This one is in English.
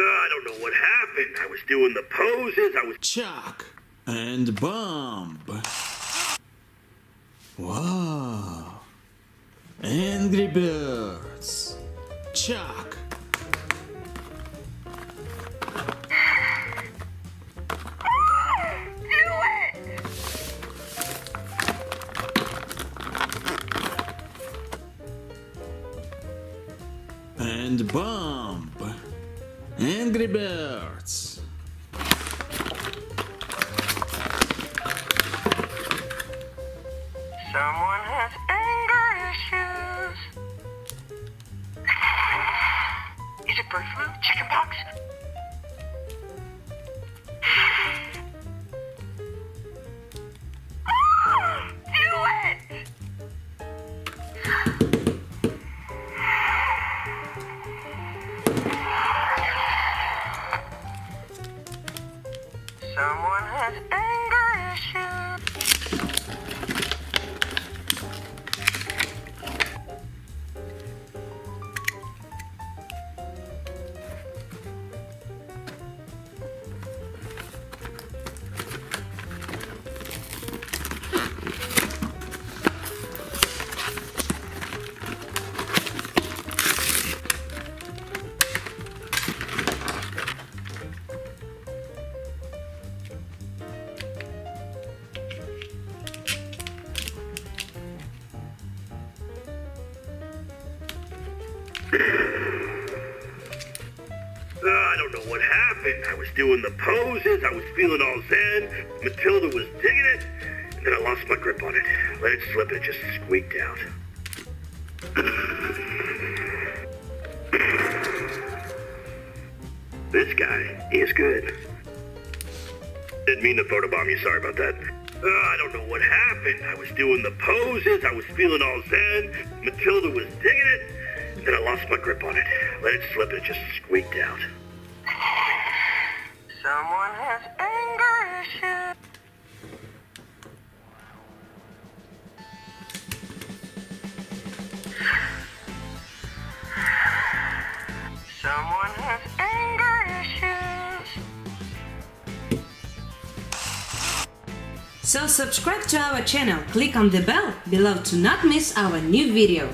I don't know what happened. I was doing the poses, I was... Chuck and bomb. Wow. Angry Birds. Chuck. And bomb. Angry Birds. Someone has anger issues. Is it bird flu? Chickenpox? Do it! Someone has anger issues. I don't know what happened. I was doing the poses, I was feeling all zen. Matilda was digging it, and then I lost my grip on it. Let it slip and it just squeaked out. This guy, he is good. Didn't mean to photobomb you, sorry about that. I don't know what happened. I was doing the poses, I was feeling all zen. Matilda was digging it, and then I lost my grip on it. Let it slip and it just squeaked out. Someone has anger issues. Someone has anger issues. So subscribe to our channel, click on the bell below to not miss our new video.